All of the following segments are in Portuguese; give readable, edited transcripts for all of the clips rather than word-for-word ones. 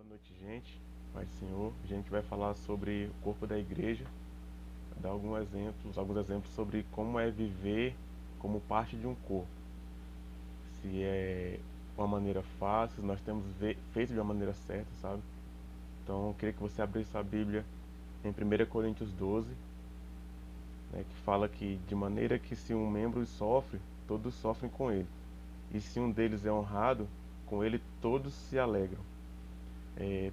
noite, gente. Pai do Senhor. A gente vai falar sobre o corpo da igreja, dar alguns exemplos sobre como é viver como parte de um corpo. Se é uma maneira fácil, nós temos feito de uma maneira certa, sabe? Então, eu queria que você abrisse sua Bíblia em 1 Coríntios 12, né, que fala que de maneira que se um membro sofre, todos sofrem com ele. E se um deles é honrado, com ele todos se alegram. É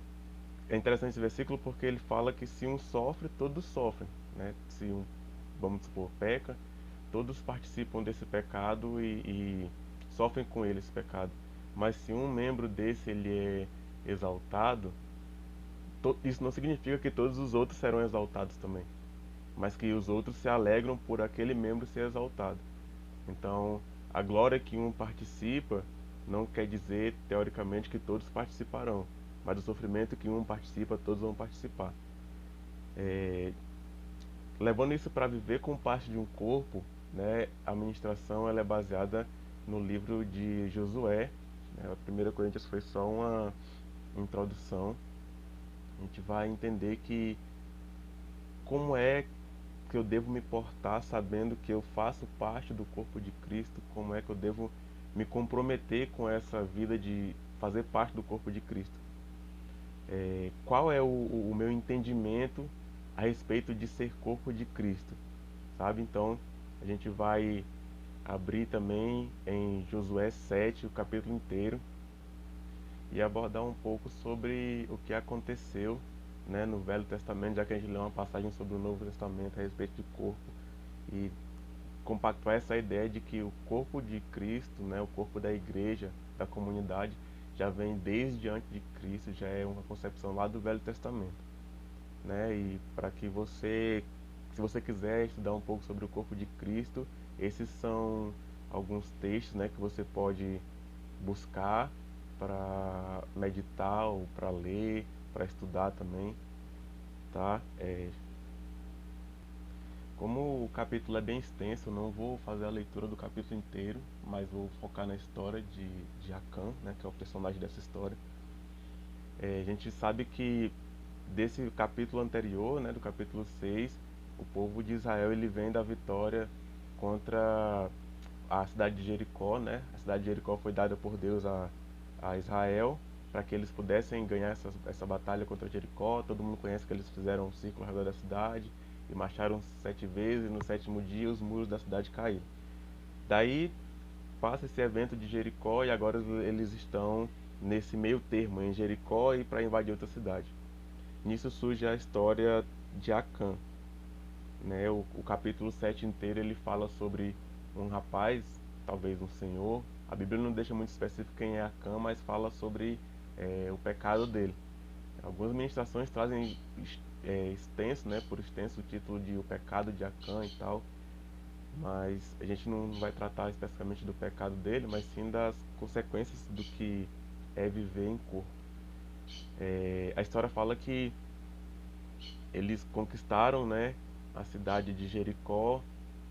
interessante esse versículo porque ele fala que se um sofre, todos sofrem, né? Se um, vamos supor, peca, todos participam desse pecado e sofrem com ele esse pecado. Mas se um membro desse ele é exaltado, isso não significa que todos os outros serão exaltados também, mas que os outros se alegram por aquele membro ser exaltado. Então, a glória que um participa não quer dizer, teoricamente, que todos participarão, mas o sofrimento que um participa, todos vão participar. Levando isso para viver como parte de um corpo, né, a ministração ela é baseada no livro de Josué. Né, a 1 Coríntios foi só uma introdução. A gente vai entender que como é que eu devo me portar sabendo que eu faço parte do corpo de Cristo, como é que eu devo me comprometer com essa vida de fazer parte do corpo de Cristo. Qual é o meu entendimento a respeito de ser corpo de Cristo, sabe? Então, a gente vai abrir também em Josué 7, o capítulo inteiro, e abordar um pouco sobre o que aconteceu, né, no Velho Testamento, já que a gente leu uma passagem sobre o Novo Testamento a respeito de corpo, e compactuar essa ideia de que o corpo de Cristo, né, o corpo da igreja, da comunidade, já vem desde antes de Cristo, já é uma concepção lá do Velho Testamento, né? E para que você, se você quiser estudar um pouco sobre o corpo de Cristo, esses são alguns textos, né, que você pode buscar para meditar ou para ler, para estudar também, tá? Como o capítulo é bem extenso, eu não vou fazer a leitura do capítulo inteiro, mas vou focar na história de Acã, né, que é o personagem dessa história. A gente sabe que desse capítulo anterior, né, do capítulo 6, o povo de Israel ele vem da vitória contra a cidade de Jericó, né? A cidade de Jericó foi dada por Deus a Israel para que eles pudessem ganhar essa batalha contra Jericó. Todo mundo conhece que eles fizeram um círculo ao redor da cidade e marcharam 7 vezes, e no sétimo dia os muros da cidade caíram. Daí passa esse evento de Jericó e agora eles estão nesse meio termo, em Jericó e para invadir outra cidade. Nisso surge a história de Acã, né? O capítulo 7 inteiro ele fala sobre um rapaz, talvez um senhor. A Bíblia não deixa muito específico quem é Acã, mas fala sobre o pecado dele. Algumas ministrações trazem extenso, né, por extenso o título de O Pecado de Acã e tal, mas a gente não vai tratar especificamente do pecado dele, mas sim das consequências do que é viver em corpo. A história fala que eles conquistaram, né, a cidade de Jericó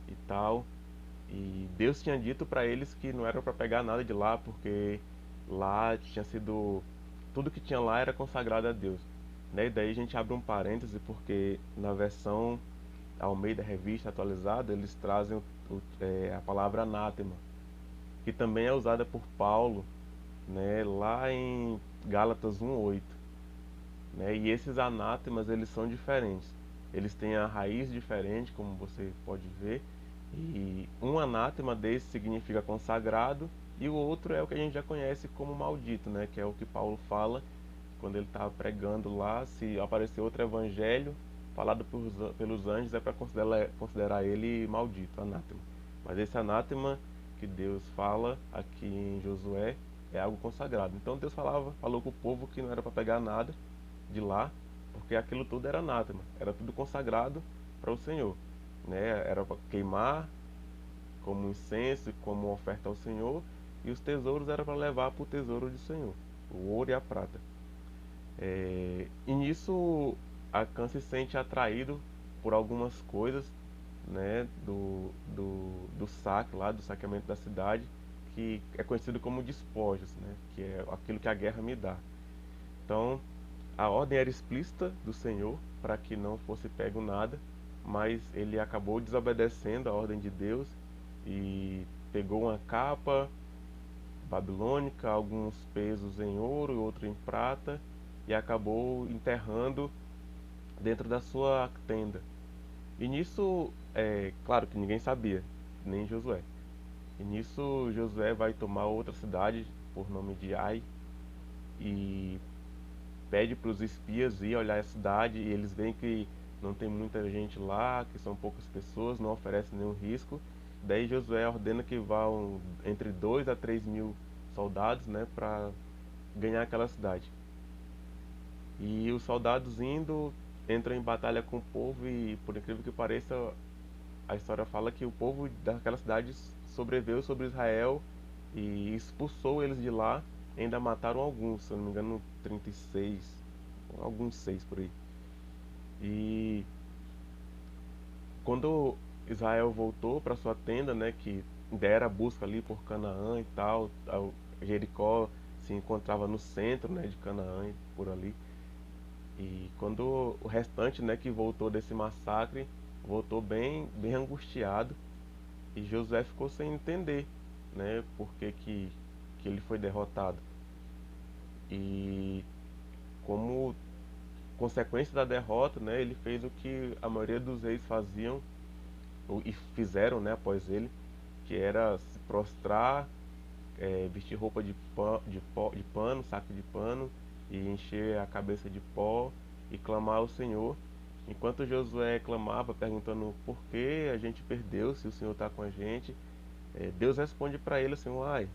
e tal, e Deus tinha dito para eles que não era para pegar nada de lá, porque lá tinha sido tudo que tinha lá era consagrado a Deus, né? E daí a gente abre um parêntese porque na versão Almeida Revista Atualizada eles trazem a palavra anátema, que também é usada por Paulo, né, lá em Gálatas 1:8, né? E esses anátemas eles são diferentes. Eles têm a raiz diferente, como você pode ver. E um anátema desse significa consagrado e o outro é o que a gente já conhece como maldito, né? Que é o que Paulo fala quando ele está pregando lá. Se aparecer outro evangelho falado pelos anjos é para considerar ele maldito, anátema. Mas esse anátema que Deus fala aqui em Josué é algo consagrado. Então Deus falou com o povo que não era para pegar nada de lá, porque aquilo tudo era anátema, era tudo consagrado para o Senhor, né? Era para queimar como incenso e como oferta ao Senhor, e os tesouros era para levar para o tesouro do Senhor, o ouro e a prata. E nisso Acã se sente atraído por algumas coisas, né, do saque lá, do saqueamento da cidade, que é conhecido como despojos, né, que é aquilo que a guerra me dá. Então A ordem era explícita do Senhor para que não fosse pego nada, mas ele acabou desobedecendo a ordem de Deus e pegou uma capa babilônica, alguns pesos em ouro e outro em prata, e acabou enterrando dentro da sua tenda. E nisso, claro que ninguém sabia, nem Josué. E nisso Josué vai tomar outra cidade por nome de Ai e pede para os espias ir olhar a cidade e eles veem que não tem muita gente lá, que são poucas pessoas, não oferece nenhum risco. Daí Josué ordena que vão entre 2 a 3 mil soldados, né, para ganhar aquela cidade. E os soldados indo entram em batalha com o povo e, por incrível que pareça, a história fala que o povo daquela cidade sobreviveu sobre Israel e expulsou eles de lá. Ainda mataram alguns, se eu não me engano, 36, alguns 6 por aí. E quando Israel voltou para sua tenda, né, que dera a busca ali por Canaã e tal, Jericó se encontrava no centro, né, de Canaã e por ali. E quando o restante, né, que voltou desse massacre, voltou bem angustiado. E Josué ficou sem entender, né, por que ele foi derrotado. E como consequência da derrota, né, ele fez o que a maioria dos reis faziam e fizeram, né, após ele, que era se prostrar, vestir roupa de pano, saco de pano, e encher a cabeça de pó e clamar ao Senhor. Enquanto Josué clamava, perguntando por que a gente perdeu, se o Senhor está com a gente, Deus responde para ele assim: "Uai,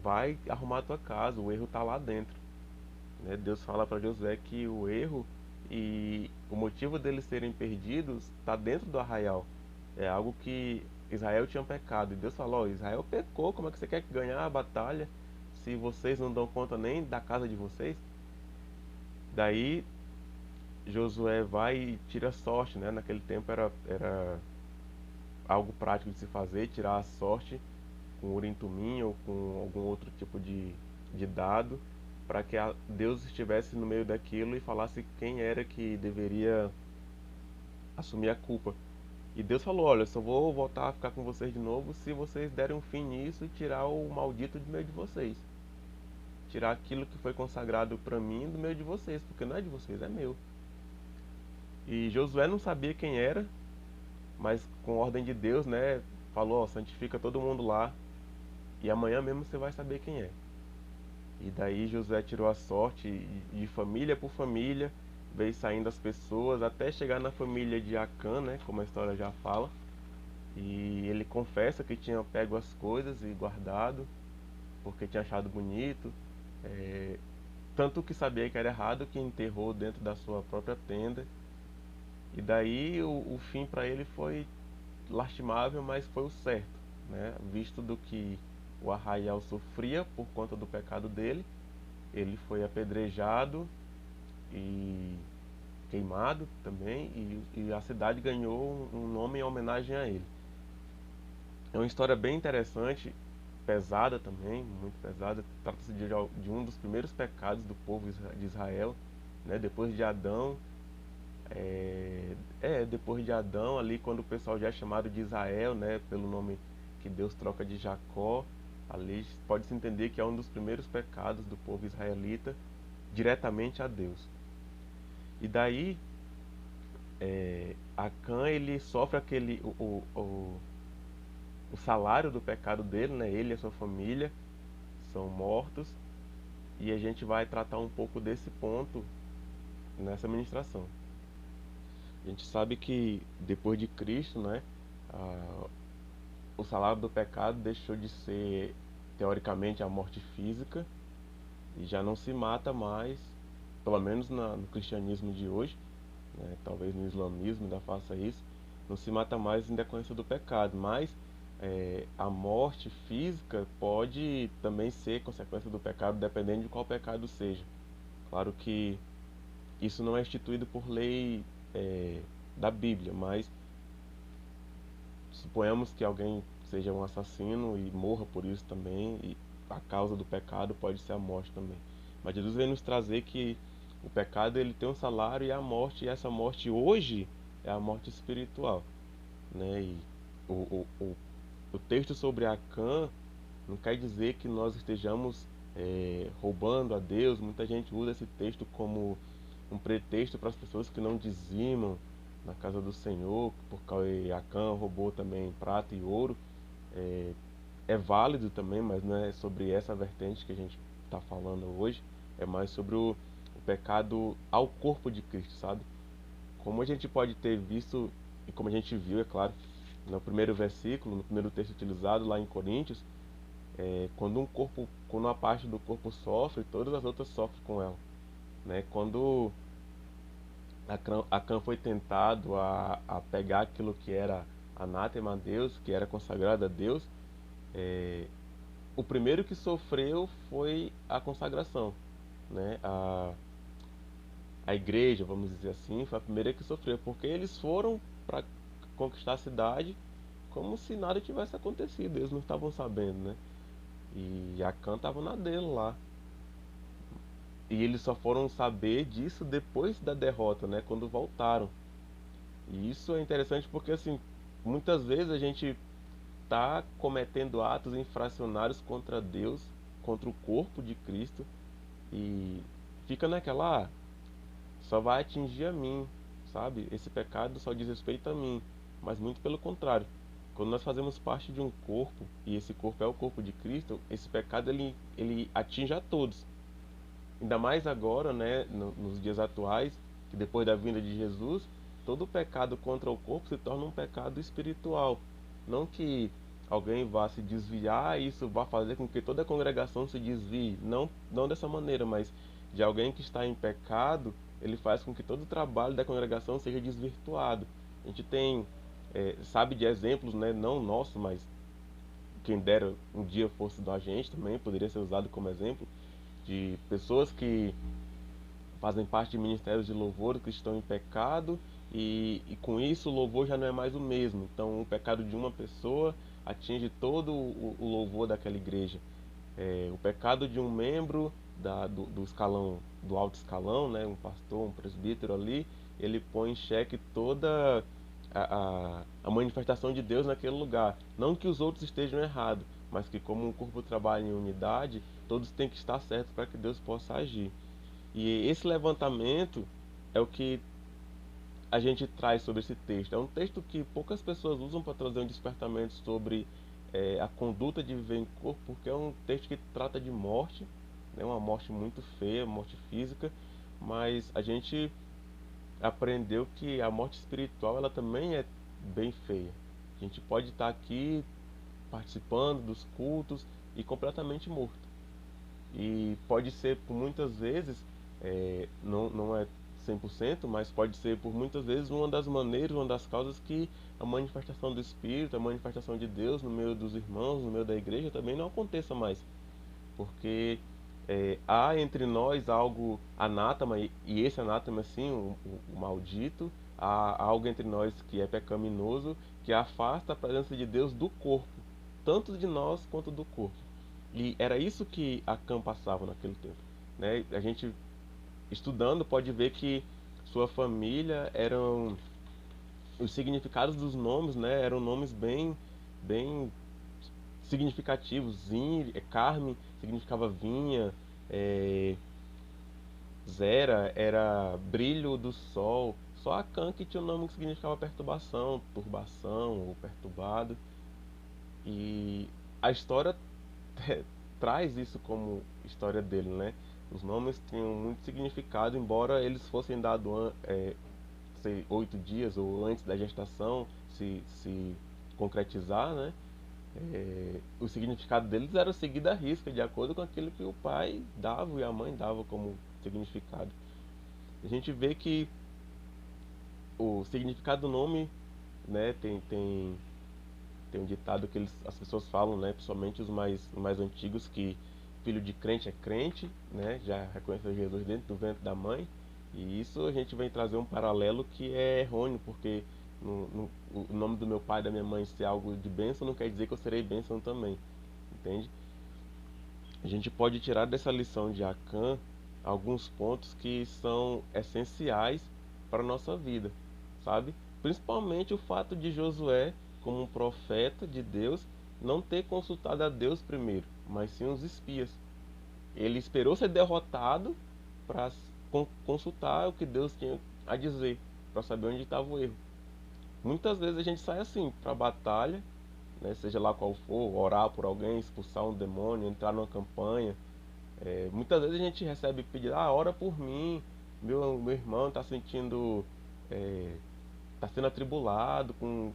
vai arrumar a tua casa, o erro está lá dentro." Né? Deus fala para Josué que o erro e o motivo deles serem perdidos está dentro do arraial. É algo que Israel tinha pecado. E Deus falou: Israel pecou, como é que você quer ganhar a batalha se vocês não dão conta nem da casa de vocês? Daí Josué vai e tira sorte, né? Naquele tempo era algo prático de se fazer, tirar a sorte com Urim Tumim ou com algum outro tipo de dado, para que Deus estivesse no meio daquilo e falasse quem era que deveria assumir a culpa. E Deus falou: "Olha, só vou voltar a ficar com vocês de novo se vocês derem um fim nisso e tirar o maldito do meio de vocês. Tirar aquilo que foi consagrado para mim do meio de vocês, porque não é de vocês, é meu." E Josué não sabia quem era, mas com ordem de Deus, né, falou: "Ó, santifica todo mundo lá e amanhã mesmo você vai saber quem é." E daí Josué tirou a sorte e de família por família veio saindo as pessoas até chegar na família de Acã, né, como a história já fala. E ele confessa que tinha pego as coisas e guardado porque tinha achado bonito, é, tanto que sabia que era errado que enterrou dentro da sua própria tenda. E daí o fim para ele foi lastimável, mas foi o certo, né? Visto do que o arraial sofria por conta do pecado dele, ele foi apedrejado e queimado também, e a cidade ganhou um nome em homenagem a ele. É uma história bem interessante, pesada também, muito pesada. Trata-se de um dos primeiros pecados do povo de Israel, né? Depois de Adão, depois de Adão, ali quando o pessoal já é chamado de Israel, né? Pelo nome que Deus troca de Jacó, ali pode-se entender que é um dos primeiros pecados do povo israelita, diretamente a Deus. E daí, Acã ele sofre o salário do pecado dele, né? Ele e a sua família são mortos, e a gente vai tratar um pouco desse ponto nessa ministração. A gente sabe que depois de Cristo, né, a, o salário do pecado deixou de ser teoricamente a morte física e já não se mata mais, pelo menos no cristianismo de hoje, né, talvez no islamismo ainda faça isso, não se mata mais em decorrência do pecado, mas a morte física pode também ser consequência do pecado, dependendo de qual pecado seja. Claro que isso não é instituído por lei da Bíblia, mas suponhamos que alguém seja um assassino e morra por isso também, e a causa do pecado pode ser a morte também. Mas Jesus vem nos trazer que O pecado ele tem um salário e a morte, e essa morte hoje é a morte espiritual, né? E o, o, o, o texto sobre Acã não quer dizer que nós estejamos roubando a Deus. Muita gente usa esse texto como um pretexto para as pessoas que não dizimam na casa do Senhor, porque Acã roubou também prata e ouro. É, é válido também, mas não é sobre essa vertente que a gente está falando hoje. É mais sobre o pecado ao corpo de Cristo, sabe? Como a gente pode ter visto, e como a gente viu, é claro, no primeiro versículo, no primeiro texto utilizado lá em Coríntios, quando uma parte do corpo sofre, todas as outras sofrem com ela, né? Quando Acã foi tentado a pegar aquilo que era anátema a Deus, que era consagrado a Deus, é, o primeiro que sofreu foi a consagração, né? A igreja, vamos dizer assim, foi a primeira que sofreu, porque eles foram para conquistar a cidade como se nada tivesse acontecido, eles não estavam sabendo, né? E Acã estava na dele lá. E eles só foram saber disso depois da derrota, né? Quando voltaram. E isso é interessante porque, assim, muitas vezes a gente está cometendo atos infracionários contra Deus, contra o corpo de Cristo, e fica naquela, só vai atingir a mim, sabe? Esse pecado só diz respeito a mim, mas muito pelo contrário. Quando nós fazemos parte de um corpo, e esse corpo é o corpo de Cristo, esse pecado ele atinge a todos. Ainda mais agora, né, nos dias atuais, que depois da vinda de Jesus, todo pecado contra o corpo se torna um pecado espiritual. Não que alguém vá se desviar, isso vá fazer com que toda a congregação se desvie. Não, não dessa maneira, mas de alguém que está em pecado, ele faz com que todo o trabalho da congregação seja desvirtuado. A gente tem, sabe de exemplos, né, não nossos, mas quem dera um dia fosse da gente também, poderia ser usado como exemplo, de pessoas que fazem parte de ministérios de louvor que estão em pecado e com isso o louvor já não é mais o mesmo. Então o pecado de uma pessoa atinge todo o louvor daquela igreja. O pecado de um membro do escalão, do alto escalão, né, um pastor, um presbítero ali, ele põe em xeque toda a manifestação de Deus naquele lugar. Não que os outros estejam errados, mas que como um corpo trabalha em unidade, todos têm que estar certos para que Deus possa agir. E esse levantamento é o que a gente traz sobre esse texto. É um texto que poucas pessoas usam para trazer um despertamento sobre a conduta de viver em corpo, porque é um texto que trata de morte, né, uma morte muito feia, morte física, mas a gente aprendeu que a morte espiritual ela também é bem feia. A gente pode estar aqui participando dos cultos e completamente morto. E pode ser por muitas vezes, não é 100%, mas pode ser por muitas vezes uma das maneiras, uma das causas que a manifestação do Espírito, a manifestação de Deus no meio dos irmãos, no meio da igreja também não aconteça mais. Porque há entre nós algo anátema, e esse anátema sim, o maldito, há algo entre nós que é pecaminoso, que afasta a presença de Deus do corpo, tanto de nós quanto do corpo. E era isso que Acã passava naquele tempo, né? A gente estudando pode ver que sua família eram os significados dos nomes, né? Eram nomes bem significativos. Carme significava vinha, é, Zera era brilho do sol. Só Acã que tinha um nome que significava perturbação, turbação ou perturbado. E a história traz isso como história dele, né? Os nomes tinham muito significado, embora eles fossem dados, sei, 8 dias ou antes da gestação se concretizar, né? O significado deles era seguido à risca, de acordo com aquilo que o pai dava e a mãe dava como significado. A gente vê que o significado do nome, né, tem um ditado que as pessoas falam, né, principalmente os mais antigos, que filho de crente é crente, né, já reconheceu Jesus dentro do ventre da mãe. E isso a gente vem trazer um paralelo que é errôneo, porque o nome do meu pai e da minha mãe ser algo de bênção não quer dizer que eu serei bênção também, entende? A gente pode tirar dessa lição de Acã alguns pontos que são essenciais para a nossa vida, sabe? Principalmente o fato de Josué, como um profeta de Deus, não ter consultado a Deus primeiro, mas sim os espias. Ele esperou ser derrotado para consultar o que Deus tinha a dizer, para saber onde estava o erro. Muitas vezes a gente sai assim para a batalha, né, seja lá qual for, orar por alguém, expulsar um demônio, entrar numa campanha. Muitas vezes a gente recebe pedido, ora por mim, meu irmão está sentindo, está sendo atribulado com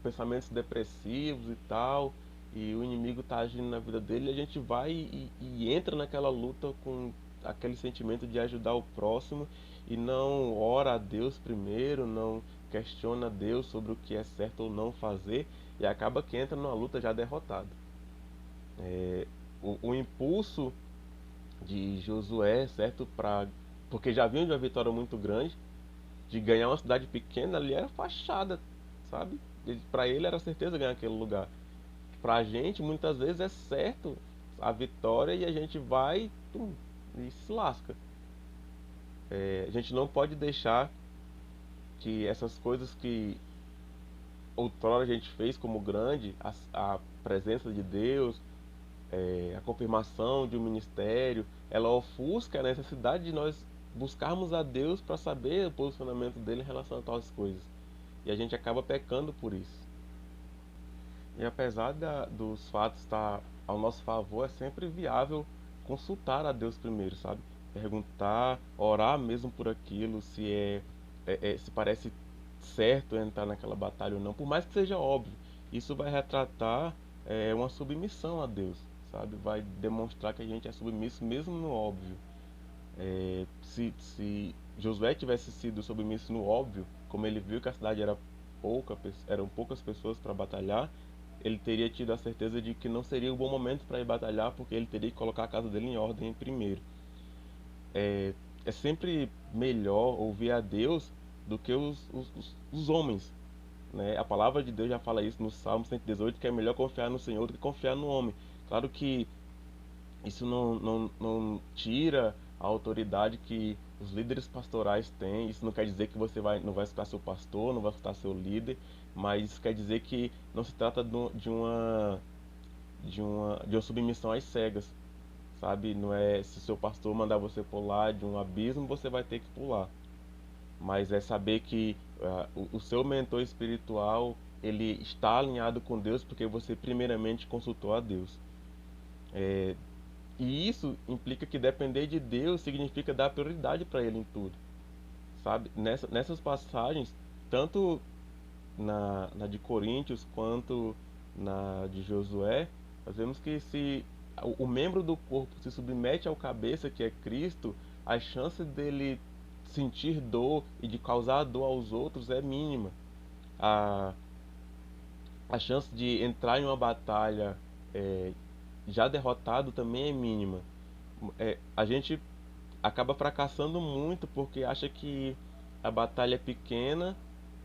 pensamentos depressivos e tal, e o inimigo está agindo na vida dele, e a gente vai e entra naquela luta com aquele sentimento de ajudar o próximo e não ora a Deus primeiro, não questiona Deus sobre o que é certo ou não fazer, e acaba que entra numa luta já derrotado. O impulso de Josué, certo? Porque já vinha de uma vitória muito grande, de ganhar uma cidade pequena ali era fachada, sabe? Para ele era certeza ganhar aquele lugar. Pra gente, muitas vezes é certo a vitória e a gente vai e se lasca. A gente não pode deixar que essas coisas que outrora a gente fez como grande, a presença de Deus, a confirmação de um ministério, ela ofusca a necessidade de nós buscarmos a Deus para saber o posicionamento dele em relação a tais coisas. E a gente acaba pecando por isso. E apesar dos fatos estar ao nosso favor, é sempre viável consultar a Deus primeiro, sabe? Perguntar, orar mesmo por aquilo, se parece certo entrar naquela batalha ou não, por mais que seja óbvio. Isso vai retratar uma submissão a Deus, sabe? Vai demonstrar que a gente é submisso mesmo no óbvio. Se Josué tivesse sido submisso no óbvio, como ele viu que a cidade era eram poucas pessoas para batalhar, ele teria tido a certeza de que não seria o bom momento para ir batalhar, porque ele teria que colocar a casa dele em ordem primeiro. É sempre melhor ouvir a Deus do que os homens, né? A palavra de Deus já fala isso no Salmo 118, que é melhor confiar no Senhor do que confiar no homem. Claro que isso não tira a autoridade que os líderes pastorais têm. Isso não quer dizer que não vai escutar seu pastor, não vai escutar seu líder, mas isso quer dizer que não se trata de uma submissão às cegas, sabe? Não é se seu pastor mandar você pular de um abismo, você vai ter que pular. Mas é saber que o seu mentor espiritual ele está alinhado com Deus porque você primeiramente consultou a Deus. E isso implica que depender de Deus significa dar prioridade para Ele em tudo, sabe? Nessas passagens, tanto na de Coríntios quanto na de Josué, nós vemos que se o membro do corpo se submete ao cabeça, que é Cristo, a chance dele sentir dor e de causar dor aos outros é mínima. A, a chance de entrar em uma batalha é, já derrotado também é mínima. A gente acaba fracassando muito porque acha que a batalha pequena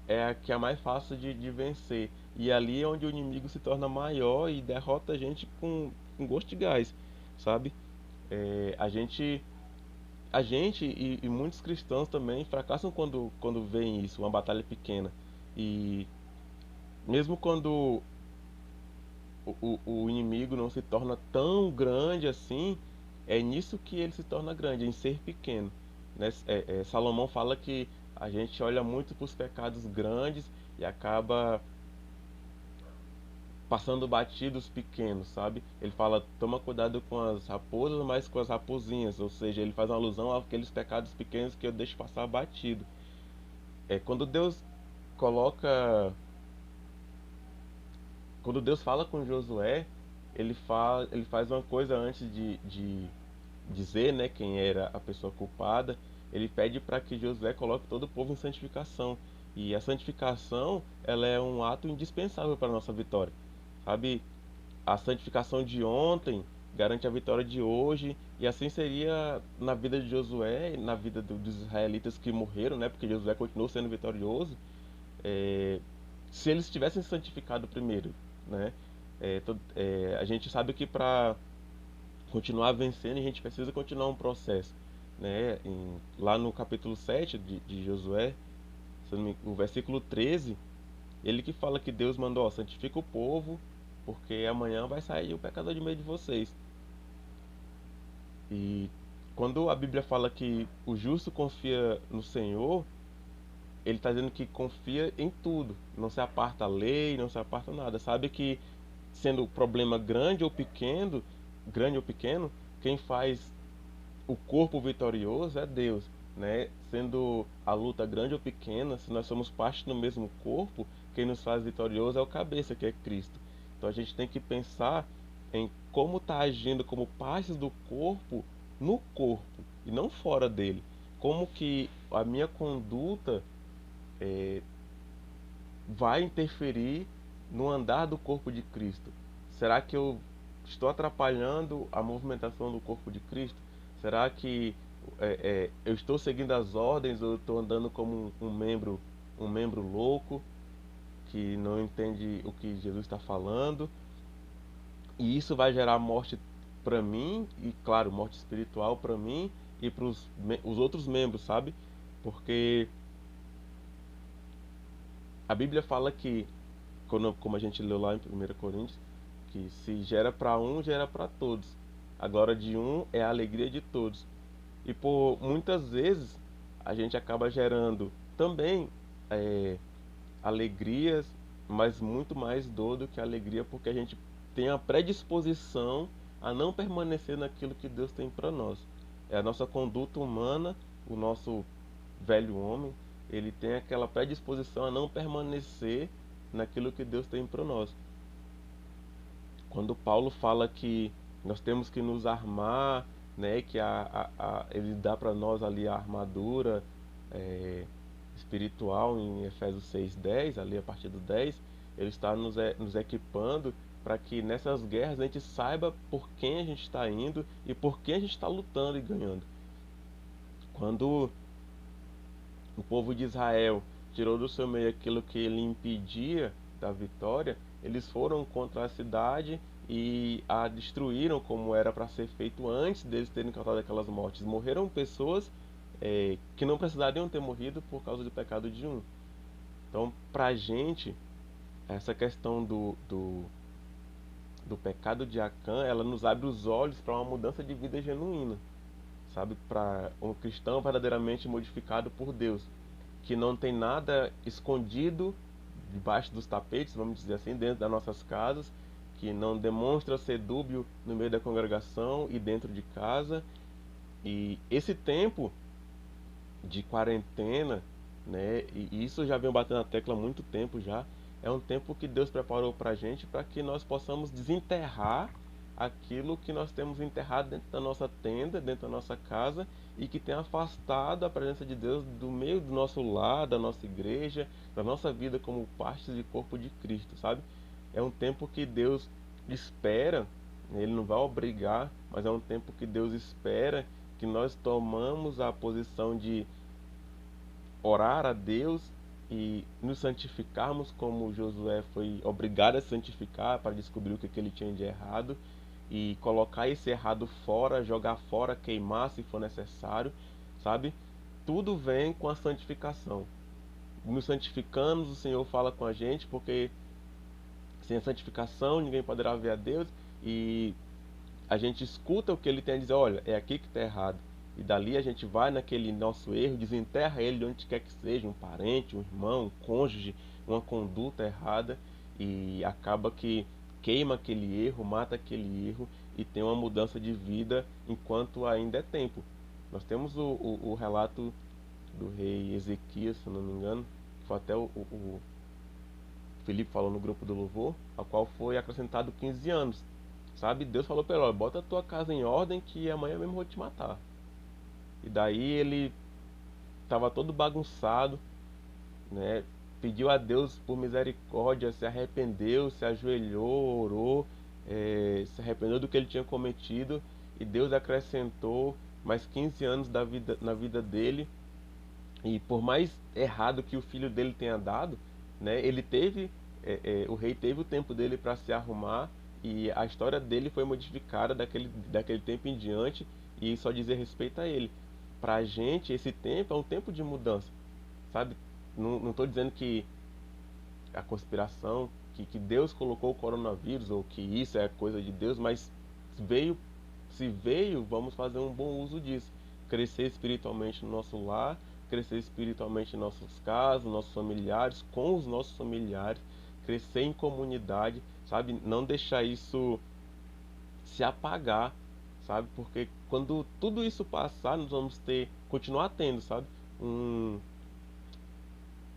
é a que é mais fácil de vencer. E ali é onde o inimigo se torna maior e derrota a gente com gosto de gás, sabe? A gente e muitos cristãos também fracassam quando veem isso, uma batalha pequena. E mesmo quando o inimigo não se torna tão grande assim, é nisso que ele se torna grande, em ser pequeno, né? Salomão fala que a gente olha muito para os pecados grandes e acaba passando batidos pequenos, sabe? Ele fala, toma cuidado com as raposas, mas com as raposinhas, ou seja, ele faz uma alusão àqueles pecados pequenos que eu deixo passar batido. Quando Deus coloca Quando Deus fala com Josué, ele faz uma coisa antes de dizer, né, quem era a pessoa culpada. Ele pede para que Josué coloque todo o povo em santificação. E a santificação, ela é um ato indispensável para a nossa vitória. Sabe, a santificação de ontem garante a vitória de hoje, e assim seria na vida de Josué, na vida dos israelitas que morreram, né? Porque Josué continuou sendo vitorioso, é, se eles tivessem se santificado primeiro, né? A gente sabe que para continuar vencendo a gente precisa continuar um processo. né, lá no capítulo 7 de Josué, se eu não me- o versículo 13, ele que fala que Deus mandou, ó, santifica o povo, porque amanhã vai sair o pecador de meio de vocês. E quando a Bíblia fala que o justo confia no Senhor, ele está dizendo que confia em tudo, não se aparta a lei, não se aparta nada. Sabe que sendo o problema grande ou pequeno, quem faz o corpo vitorioso é Deus, né? Sendo a luta grande ou pequena, se nós somos parte do mesmo corpo, quem nos faz vitorioso é o cabeça, que é Cristo. Então a gente tem que pensar em como está agindo como partes do corpo no corpo e não fora dele. Como que a minha conduta vai interferir no andar do corpo de Cristo? Será que eu estou atrapalhando a movimentação do corpo de Cristo? Será que eu estou seguindo as ordens ou eu estou andando como um membro louco que não entende o que Jesus está falando? E isso vai gerar morte para mim e, claro, morte espiritual para mim e para os outros membros, sabe? Porque a Bíblia fala que, como a gente leu lá em 1 Coríntios, que se gera para um, gera para todos. A glória de um é a alegria de todos. E por muitas vezes a gente acaba gerando também é, alegrias, mas muito mais dor do que alegria, porque a gente tem a predisposição a não permanecer naquilo que Deus tem para nós. É a nossa conduta humana, o nosso velho homem, ele tem aquela predisposição a não permanecer naquilo que Deus tem para nós. Quando Paulo fala que nós temos que nos armar, né, que ele dá para nós ali a armadura é, espiritual em Efésios 6:10, ali a partir do 10, ele está nos equipando para que nessas guerras a gente saiba por quem a gente está indo e por quem a gente está lutando e ganhando. Quando o povo de Israel tirou do seu meio aquilo que ele impedia da vitória, eles foram contra a cidade e a destruíram como era para ser feito antes deles terem causado aquelas mortes. Morreram pessoas que não precisariam ter morrido por causa do pecado de um. Então, para a gente, essa questão do pecado de Acã, ela nos abre os olhos para uma mudança de vida genuína, sabe? Para um cristão verdadeiramente modificado por Deus, que não tem nada escondido debaixo dos tapetes, vamos dizer assim, dentro das nossas casas, que não demonstra ser dúbio no meio da congregação e dentro de casa. E esse tempo de quarentena, né, e isso eu já venho batendo na tecla há muito tempo já, é um tempo que Deus preparou para a gente para que nós possamos desenterrar aquilo que nós temos enterrado dentro da nossa tenda, dentro da nossa casa e que tem afastado a presença de Deus do meio do nosso lar, da nossa igreja, da nossa vida como parte de corpo de Cristo, sabe? É um tempo que Deus espera, ele não vai obrigar, mas é um tempo que Deus espera que nós tomamos a posição de orar a Deus e nos santificarmos como Josué foi obrigado a se santificar para descobrir o que ele tinha de errado e colocar esse errado fora, jogar fora, queimar se for necessário, sabe? Tudo vem com a santificação. Nos santificamos, o Senhor fala com a gente, porque sem a santificação ninguém poderá ver a Deus e a gente escuta o que ele tem a dizer, olha, é aqui que está errado. E dali a gente vai naquele nosso erro, desenterra ele de onde quer que seja, um parente, um irmão, um cônjuge, uma conduta errada, e acaba que queima aquele erro, mata aquele erro e tem uma mudança de vida enquanto ainda é tempo. Nós temos o relato do rei Ezequias, se não me engano, que foi até o Felipe falou no grupo do louvor, a qual foi acrescentado 15 anos. Sabe? Deus falou para ele, ó, bota a tua casa em ordem que amanhã mesmo eu vou te matar. E daí ele estava todo bagunçado, né? Pediu a Deus por misericórdia, se arrependeu, se ajoelhou, orou, se arrependeu do que ele tinha cometido e Deus acrescentou mais 15 anos na vida dele. E por mais errado que o filho dele tenha dado, né, ele teve, o rei teve o tempo dele para se arrumar e a história dele foi modificada daquele tempo em diante e só dizer respeito a ele. pra gente esse tempo é um tempo de mudança, sabe? Não estou dizendo que a conspiração, que Deus colocou o coronavírus ou que isso é coisa de Deus, mas veio, se veio, vamos fazer um bom uso disso. Crescer espiritualmente no nosso lar, crescer espiritualmente em nossas casas, nossos familiares, com os nossos familiares, crescer em comunidade, sabe? Não deixar isso se apagar, sabe? Porque quando tudo isso passar, nós vamos ter, continuar tendo, sabe? Um,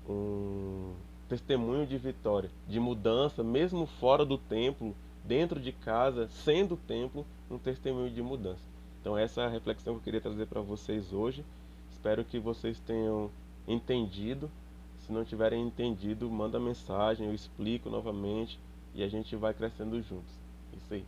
um testemunho de vitória, de mudança, mesmo fora do templo, dentro de casa, sendo o templo, um testemunho de mudança. Então essa é a reflexão que eu queria trazer para vocês hoje. Espero que vocês tenham entendido. Se não tiverem entendido, manda mensagem, eu explico novamente e a gente vai crescendo juntos. Isso aí.